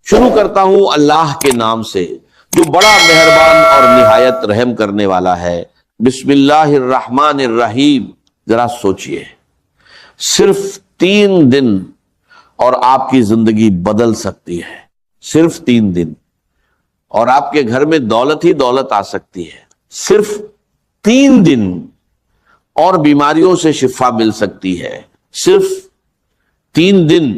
شروع کرتا ہوں اللہ کے نام سے جو بڑا مہربان اور نہایت رحم کرنے والا ہے۔ بسم اللہ الرحمن الرحیم۔ ذرا سوچئے، صرف 3 دن اور آپ کی زندگی بدل سکتی ہے، صرف 3 دن، اور آپ کے گھر میں دولت ہی دولت آ سکتی ہے، صرف 3 دن، اور بیماریوں سے شفا مل سکتی ہے، صرف 3 دن،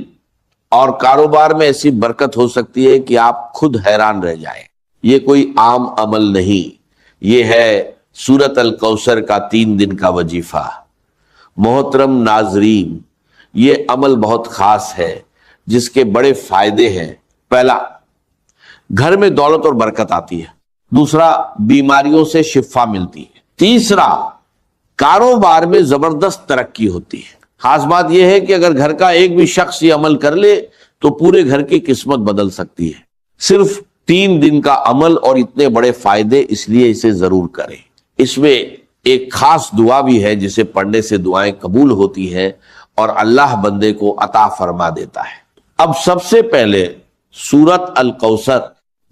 اور کاروبار میں ایسی برکت ہو سکتی ہے کہ آپ خود حیران رہ جائیں۔ یہ کوئی عام عمل نہیں، یہ ہے سورۃ الکوثر کا 3 دن کا وظیفہ۔ محترم ناظرین، یہ عمل بہت خاص ہے جس کے بڑے فائدے ہیں۔ پہلا، گھر میں دولت اور برکت آتی ہے۔ دوسرا، بیماریوں سے شفا ملتی ہے۔ تیسرا، کاروبار میں زبردست ترقی ہوتی ہے۔ خاص بات یہ ہے کہ اگر گھر کا ایک بھی شخص یہ عمل کر لے تو پورے گھر کی قسمت بدل سکتی ہے۔ صرف 3 دن کا عمل اور اتنے بڑے فائدے، اس لیے اسے ضرور کریں۔ اس میں ایک خاص دعا بھی ہے جسے پڑھنے سے دعائیں قبول ہوتی ہیں اور اللہ بندے کو عطا فرما دیتا ہے۔ اب سب سے پہلے سورۃ الکوثر،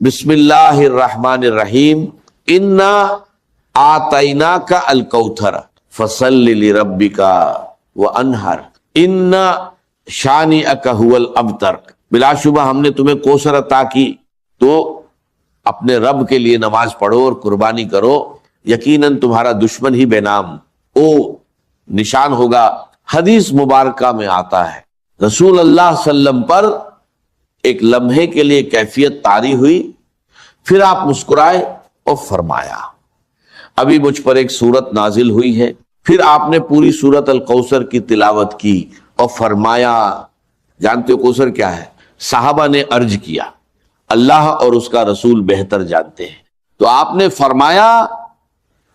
بسم اللہ الرحمن الرحیم، انا آتیناک الکوثر فصل لربک وانہر ان شانئک ھو الابتر۔ بلا شبہ ہم نے تمہیں کوثر عطا کی، تو اپنے رب کے لیے نماز پڑھو اور قربانی کرو، یقیناً تمہارا دشمن ہی بے نام او نشان ہوگا۔ حدیث مبارکہ میں آتا ہے رسول اللہ صلی اللہ علیہ وسلم پر ایک لمحے کے لیے کیفیت طاری ہوئی، پھر آپ مسکرائے اور فرمایا ابھی مجھ پر ایک سورت نازل ہوئی ہے۔ پھر آپ نے پوری سورت الکوثر کی تلاوت کی اور فرمایا، جانتے ہو کوثر کیا ہے؟ صحابہ نے عرض کیا، اللہ اور اس کا رسول بہتر جانتے ہیں۔ تو آپ نے فرمایا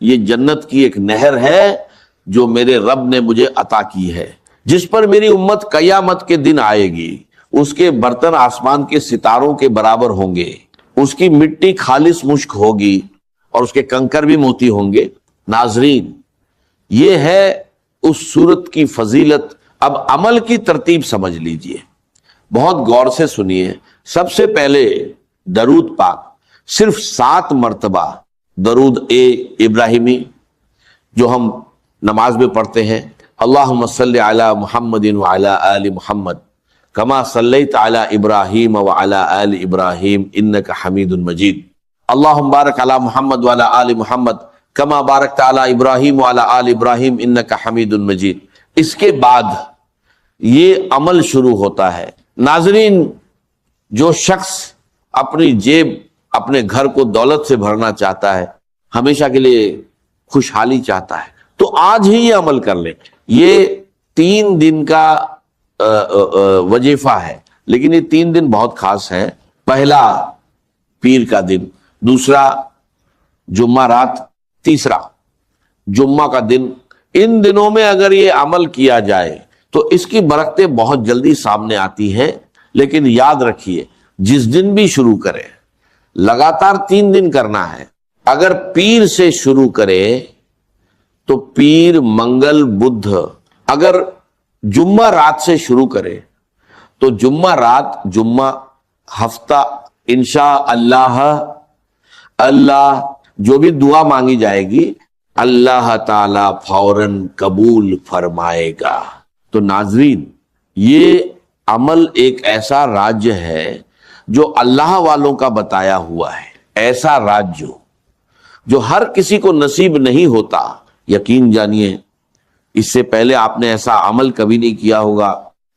یہ جنت کی ایک نہر ہے جو میرے رب نے مجھے عطا کی ہے، جس پر میری امت قیامت کے دن آئے گی۔ اس کے برتن آسمان کے ستاروں کے برابر ہوں گے، اس کی مٹی خالص مشک ہوگی اور اس کے کنکر بھی موتی ہوں گے۔ ناظرین، یہ ہے اس سورت کی فضیلت۔ اب عمل کی ترتیب سمجھ لیجئے، بہت غور سے سنیے۔ سب سے پہلے درود پاک، صرف 7 مرتبہ درود ابراہیمی جو ہم نماز میں پڑھتے ہیں، اللہم صلی علی محمد وعلی آل محمد کما صلیت علی ابراہیم وعلی آل ابراہیم انک حمید مجید، اللہم بارک علی محمد وعلی آل محمد کما بارکت علی ابراہیم وعلی آل ابراہیم انک حمید مجید۔ اس کے بعد یہ عمل شروع ہوتا ہے۔ ناظرین، جو شخص اپنی جیب، اپنے گھر کو دولت سے بھرنا چاہتا ہے، ہمیشہ کے لیے خوشحالی چاہتا ہے، تو آج ہی یہ عمل کر لے۔ یہ 3 دن کا وظیفہ ہے، لیکن یہ 3 دن بہت خاص ہے۔ پہلا پیر کا دن، دوسرا جمعہ رات، تیسرا جمعہ کا دن۔ ان دنوں میں اگر یہ عمل کیا جائے تو اس کی برکتیں بہت جلدی سامنے آتی ہیں، لیکن یاد رکھیے جس دن بھی شروع کرے، لگاتار 3 دن کرنا ہے۔ اگر پیر سے شروع کرے تو پیر، منگل، بدھ۔ اگر جمعہ رات سے شروع کرے تو جمعہ رات، جمعہ، ہفتہ، انشاء اللہ اللہ جو بھی دعا مانگی جائے گی اللہ تعالی فوراً قبول فرمائے گا۔ تو ناظرین، یہ عمل ایک ایسا راج ہے جو اللہ والوں کا بتایا ہوا ہے، ایسا راج جو ہر کسی کو نصیب نہیں ہوتا۔ یقین جانیے، اس سے پہلے آپ نے ایسا عمل کبھی نہیں کیا ہوگا۔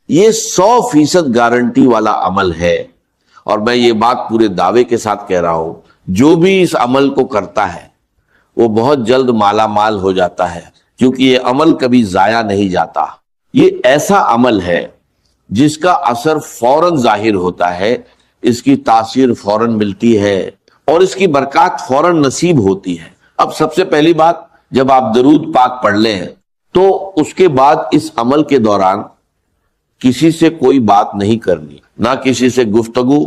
یہ 100% گارنٹی والا عمل ہے، اور میں یہ بات پورے دعوے کے ساتھ کہہ رہا ہوں، جو بھی اس عمل کو کرتا ہے وہ بہت جلد مالا مال ہو جاتا ہے، کیونکہ یہ عمل کبھی ضائع نہیں جاتا۔ یہ ایسا عمل ہے جس کا اثر فوراً ظاہر ہوتا ہے، اس کی تاثیر فوراً ملتی ہے، اور اس کی برکات فوراً نصیب ہوتی ہے۔ اب سب سے پہلی بات، جب آپ درود پاک پڑھ لیں تو اس کے بعد اس عمل کے دوران کسی سے کوئی بات نہیں کرنی، نہ کسی سے گفتگو،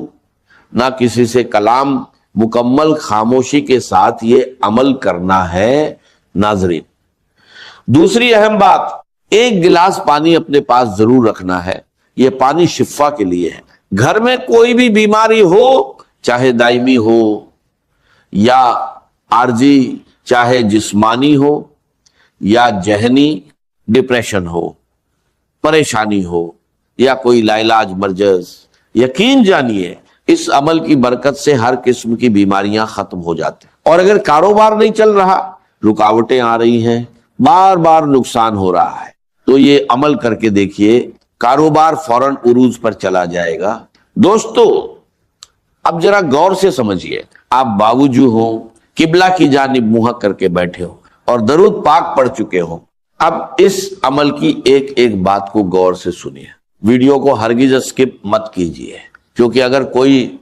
نہ کسی سے کلام، مکمل خاموشی کے ساتھ یہ عمل کرنا ہے۔ ناظرین، دوسری اہم بات، 1 گلاس پانی اپنے پاس ضرور رکھنا ہے۔ یہ پانی شفا کے لیے ہے۔ گھر میں کوئی بھی بیماری ہو، چاہے دائمی ہو یا عارضی، چاہے جسمانی ہو یا ذہنی، ڈپریشن ہو، پریشانی ہو یا کوئی لاعلاج مرض، یقین جانیے اس عمل کی برکت سے ہر قسم کی بیماریاں ختم ہو جاتی ہیں۔ اور اگر کاروبار نہیں چل رہا، رکاوٹیں آ رہی ہیں، بار بار نقصان ہو رہا ہے، تو یہ عمل کر کے دیکھیے، کاروبار فوراً عروج پر چلا جائے گا۔ دوستو، اب ذرا غور سے سمجھیے، آپ باوجود ہوں، قبلہ کی جانب منہ کر کے بیٹھے ہو اور درود پاک پڑھ چکے ہو، اب اس عمل کی ایک ایک بات کو غور سے سنیے، ویڈیو کو ہرگز اسکپ مت کیجیے، کیونکہ اگر کوئی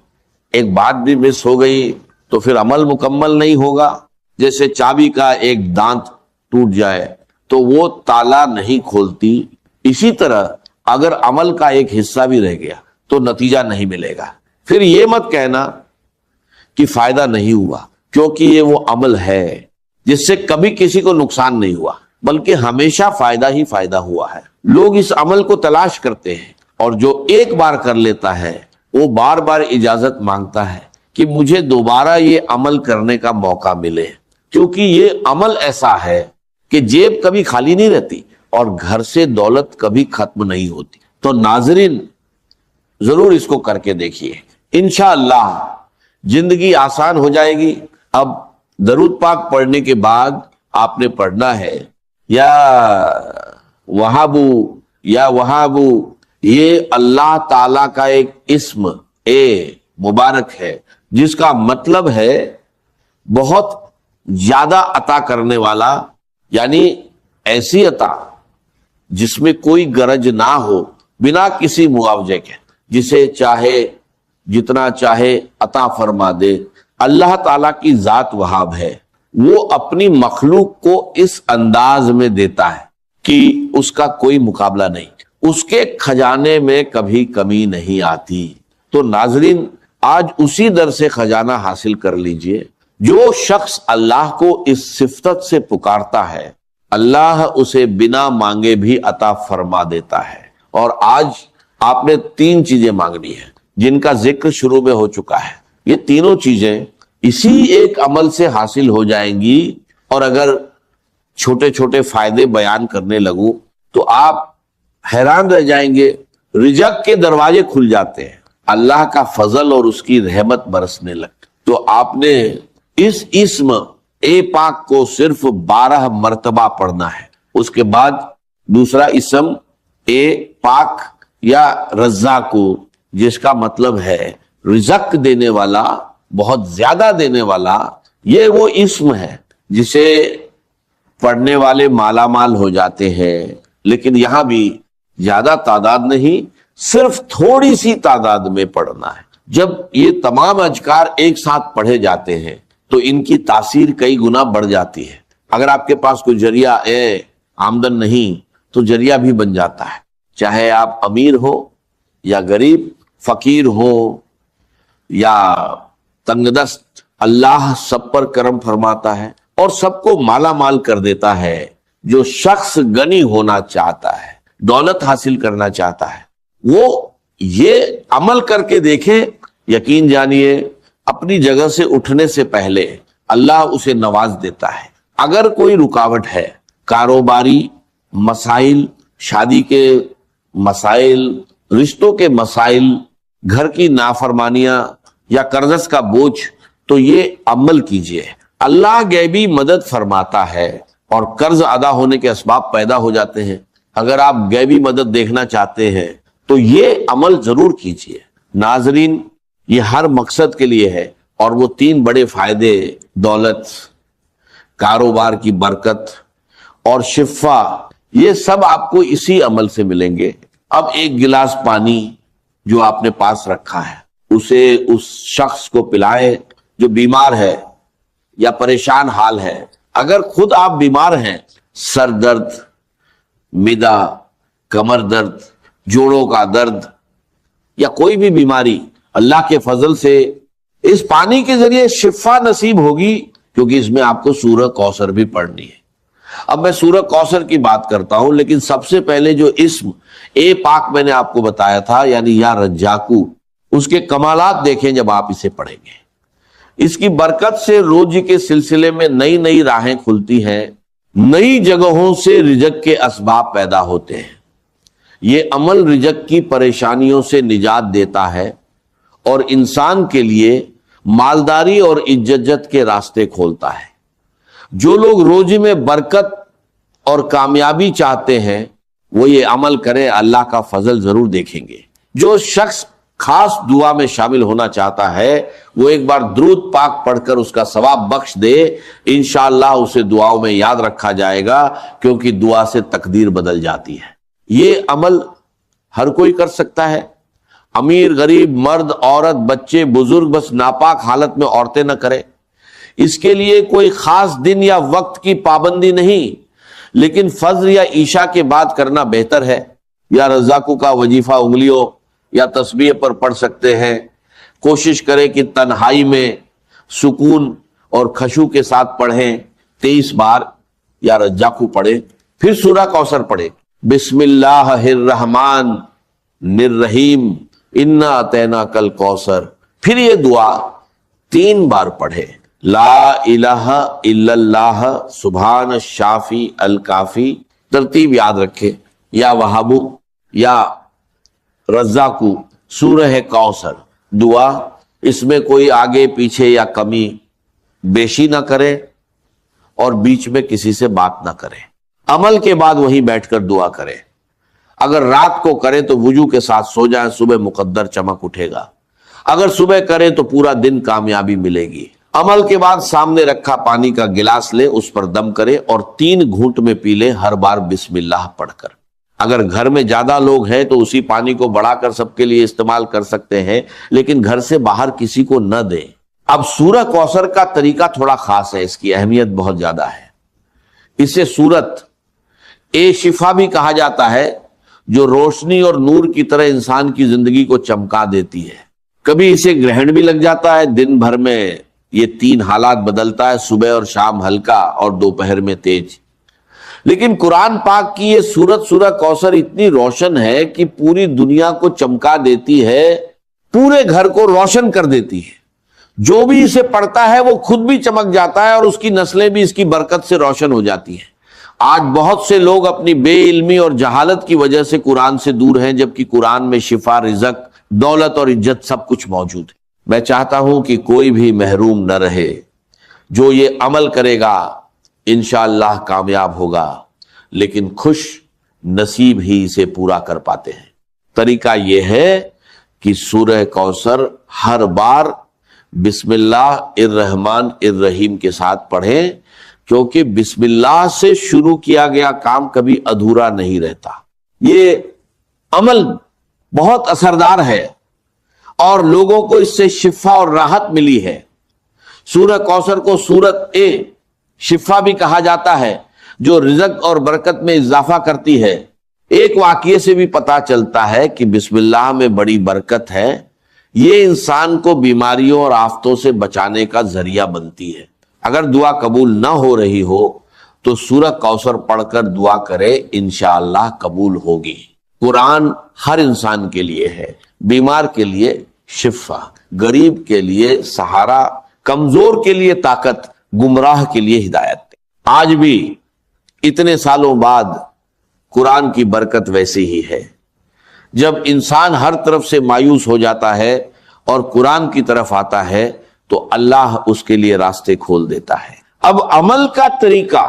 ایک بات بھی مس ہو گئی تو پھر عمل مکمل نہیں ہوگا۔ جیسے چابی کا ایک دانت ٹوٹ جائے تو وہ تالا نہیں کھولتی، اسی طرح اگر عمل کا ایک حصہ بھی رہ گیا تو نتیجہ نہیں ملے گا۔ پھر یہ مت کہنا کہ فائدہ نہیں ہوا، کیونکہ یہ وہ عمل ہے جس سے کبھی کسی کو نقصان نہیں ہوا، بلکہ ہمیشہ فائدہ ہی فائدہ ہوا ہے۔ لوگ اس عمل کو تلاش کرتے ہیں، اور جو ایک بار کر لیتا ہے وہ بار بار اجازت مانگتا ہے کہ مجھے دوبارہ یہ عمل کرنے کا موقع ملے، کیونکہ یہ عمل ایسا ہے کہ جیب کبھی خالی نہیں رہتی اور گھر سے دولت کبھی ختم نہیں ہوتی۔ تو ناظرین، ضرور اس کو کر کے دیکھیے، انشاءاللہ زندگی آسان ہو جائے گی۔ اب درود پاک پڑھنے کے بعد آپ نے پڑھنا ہے یا وہابو یا وہابو، یہ اللہ تعالی کا ایک اسم مبارک ہے جس کا مطلب ہے بہت زیادہ عطا کرنے والا، یعنی ایسی عطا جس میں کوئی غرض نہ ہو، بنا کسی معاوضے کے، جسے چاہے جتنا چاہے عطا فرما دے۔ اللہ تعالیٰ کی ذات وہاب ہے، وہ اپنی مخلوق کو اس انداز میں دیتا ہے کہ اس کا کوئی مقابلہ نہیں، اس کے خزانے میں کبھی کمی نہیں آتی۔ تو ناظرین، آج اسی در سے خزانہ حاصل کر لیجئے۔ جو شخص اللہ کو اس صفت سے پکارتا ہے، اللہ اسے بنا مانگے بھی عطا فرما دیتا ہے۔ اور آج آپ نے 3 چیزیں مانگنی ہیں جن کا ذکر شروع میں ہو چکا ہے، یہ تینوں چیزیں اسی ایک عمل سے حاصل ہو جائیں گی۔ اور اگر چھوٹے چھوٹے فائدے بیان کرنے لگوں تو آپ حیران رہ جائیں گے، رزق کے دروازے کھل جاتے ہیں، اللہ کا فضل اور اس کی رحمت برسنے لگتی۔ تو آپ نے اس اسم پاک کو صرف 12 مرتبہ پڑھنا ہے۔ اس کے بعد دوسرا اسم پاک یا رزاق کو، جس کا مطلب ہے رزق دینے والا، بہت زیادہ دینے والا۔ یہ وہ اسم ہے جسے پڑھنے والے مالا مال ہو جاتے ہیں، لیکن یہاں بھی زیادہ تعداد نہیں، صرف تھوڑی سی تعداد میں پڑھنا ہے۔ جب یہ تمام اذکار ایک ساتھ پڑھے جاتے ہیں تو ان کی تاثیر کئی گنا بڑھ جاتی ہے۔ اگر آپ کے پاس کوئی ذریعہ آمدن نہیں تو ذریعہ بھی بن جاتا ہے، چاہے آپ امیر ہو یا غریب، فقیر ہو یا تنگ دست، اللہ سب پر کرم فرماتا ہے اور سب کو مالا مال کر دیتا ہے۔ جو شخص غنی ہونا چاہتا ہے، دولت حاصل کرنا چاہتا ہے، وہ یہ عمل کر کے دیکھے، یقین جانیے اپنی جگہ سے اٹھنے سے پہلے اللہ اسے نواز دیتا ہے۔ اگر کوئی رکاوٹ ہے، کاروباری مسائل، شادی کے مسائل، رشتوں کے مسائل، گھر کی نافرمانیاں یا قرض کا بوجھ، تو یہ عمل کیجئے، اللہ غیبی مدد فرماتا ہے اور قرض ادا ہونے کے اسباب پیدا ہو جاتے ہیں۔ اگر آپ غیبی مدد دیکھنا چاہتے ہیں تو یہ عمل ضرور کیجئے۔ ناظرین، یہ ہر مقصد کے لیے ہے، اور وہ 3 بڑے فائدے، دولت، کاروبار کی برکت اور شفا، یہ سب آپ کو اسی عمل سے ملیں گے۔ اب ایک گلاس پانی جو آپ نے پاس رکھا ہے، اسے اس شخص کو پلائے جو بیمار ہے یا پریشان حال ہے۔ اگر خود آپ بیمار ہیں، سر درد، معدہ، کمر درد، جوڑوں کا درد یا کوئی بھی بیماری، اللہ کے فضل سے اس پانی کے ذریعے شفا نصیب ہوگی، کیونکہ اس میں آپ کو سورہ کوثر بھی پڑھنی ہے۔ اب میں سورہ کوثر کی بات کرتا ہوں، لیکن سب سے پہلے جو اسم پاک میں نے آپ کو بتایا تھا، یعنی یا رجاکو، اس کے کمالات دیکھیں جب آپ اسے پڑھیں گے۔ اس کی برکت سے روزی کے سلسلے میں نئی نئی راہیں کھلتی ہیں، نئی جگہوں سے رزق کے اسباب پیدا ہوتے ہیں۔ یہ عمل رزق کی پریشانیوں سے نجات دیتا ہے اور انسان کے لیے مالداری اور عزت کے راستے کھولتا ہے۔ جو لوگ روزی میں برکت اور کامیابی چاہتے ہیں وہ یہ عمل کریں، اللہ کا فضل ضرور دیکھیں گے۔ جو شخص خاص دعا میں شامل ہونا چاہتا ہے وہ ایک بار درود پاک پڑھ کر اس کا ثواب بخش دے، انشاءاللہ اسے دعاؤں میں یاد رکھا جائے گا، کیونکہ دعا سے تقدیر بدل جاتی ہے۔ یہ عمل ہر کوئی کر سکتا ہے، امیر غریب مرد عورت بچے بزرگ، بس ناپاک حالت میں عورتیں نہ کریں۔ اس کے لیے کوئی خاص دن یا وقت کی پابندی نہیں، لیکن فجر یا عشاء کے بعد کرنا بہتر ہے، یا رزاقوں کا وظیفہ انگلیوں یا تسبیح پر پڑھ سکتے ہیں۔ کوشش کریں کہ تنہائی میں سکون اور خشوع کے ساتھ پڑھیں، 23 بار یا رزاقوں پڑھیں، پھر سورہ کوثر پڑھیں۔ بسم اللہ الرحمن الرحیم انا اعطیناک الکوثر، پھر یہ دعا 3 بار پڑھے۔ لا الہ الا اللہ سبحان الشافی الکافی، ترتیب یاد رکھے، یا وہابو یا رزاقو، سورہ کوثر دعا، اس میں کوئی آگے پیچھے یا کمی بیشی نہ کرے اور بیچ میں کسی سے بات نہ کرے۔ عمل کے بعد وہیں بیٹھ کر دعا کرے۔ اگر رات کو کریں تو وضو کے ساتھ سو جائیں، صبح مقدر چمک اٹھے گا۔ اگر صبح کریں تو پورا دن کامیابی ملے گی۔ عمل کے بعد سامنے رکھا پانی کا گلاس لے، اس پر دم کرے اور 3 گھونٹ میں پی لے، ہر بار بسم اللہ پڑھ کر۔ اگر گھر میں زیادہ لوگ ہیں تو اسی پانی کو بڑھا کر سب کے لیے استعمال کر سکتے ہیں، لیکن گھر سے باہر کسی کو نہ دیں۔ اب سورہ کوثر کا طریقہ تھوڑا خاص ہے، اس کی اہمیت بہت زیادہ ہے۔ اسے سورت شفا بھی کہا جاتا ہے، جو روشنی اور نور کی طرح انسان کی زندگی کو چمکا دیتی ہے۔ کبھی اسے گرہن بھی لگ جاتا ہے، دن بھر میں یہ 3 حالات بدلتا ہے، صبح اور شام ہلکا اور دوپہر میں تیز۔ لیکن قرآن پاک کی یہ سورہ کوثر اتنی روشن ہے کہ پوری دنیا کو چمکا دیتی ہے، پورے گھر کو روشن کر دیتی ہے۔ جو بھی اسے پڑھتا ہے وہ خود بھی چمک جاتا ہے اور اس کی نسلیں بھی اس کی برکت سے روشن ہو جاتی ہیں۔ آج بہت سے لوگ اپنی بے علمی اور جہالت کی وجہ سے قرآن سے دور ہیں، جبکہ قرآن میں شفا، رزق، دولت اور عزت سب کچھ موجود ہے۔ میں چاہتا ہوں کہ کوئی بھی محروم نہ رہے، جو یہ عمل کرے گا انشاءاللہ کامیاب ہوگا، لیکن خوش نصیب ہی اسے پورا کر پاتے ہیں۔ طریقہ یہ ہے کہ سورہ کوثر ہر بار بسم اللہ الرحمن الرحیم کے ساتھ پڑھیں، کیونکہ بسم اللہ سے شروع کیا گیا کام کبھی ادھورا نہیں رہتا۔ یہ عمل بہت اثردار ہے اور لوگوں کو اس سے شفا اور راحت ملی ہے۔ سورہ کوثر کو سورت شفا بھی کہا جاتا ہے، جو رزق اور برکت میں اضافہ کرتی ہے۔ ایک واقعے سے بھی پتا چلتا ہے کہ بسم اللہ میں بڑی برکت ہے، یہ انسان کو بیماریوں اور آفتوں سے بچانے کا ذریعہ بنتی ہے۔ اگر دعا قبول نہ ہو رہی ہو تو سورہ کوثر پڑھ کر دعا کرے، انشاءاللہ قبول ہوگی۔ قرآن ہر انسان کے لیے ہے، بیمار کے لیے شفا، غریب کے لیے سہارا، کمزور کے لیے طاقت، گمراہ کے لیے ہدایت۔ آج بھی اتنے سالوں بعد قرآن کی برکت ویسی ہی ہے۔ جب انسان ہر طرف سے مایوس ہو جاتا ہے اور قرآن کی طرف آتا ہے تو اللہ اس کے لیے راستے کھول دیتا ہے۔ اب عمل کا طریقہ،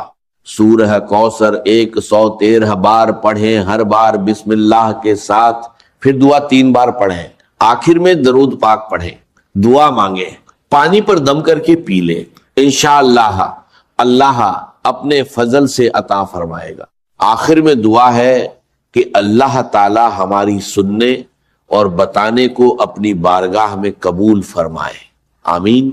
سورہ کوثر 113 بار پڑھیں، ہر بار بسم اللہ کے ساتھ، پھر دعا 3 بار پڑھیں، آخر میں درود پاک پڑھیں، دعا مانگیں، پانی پر دم کر کے پی لیں، انشاءاللہ اللہ اپنے فضل سے عطا فرمائے گا۔ آخر میں دعا ہے کہ اللہ تعالی ہماری سننے اور بتانے کو اپنی بارگاہ میں قبول فرمائے، آمین۔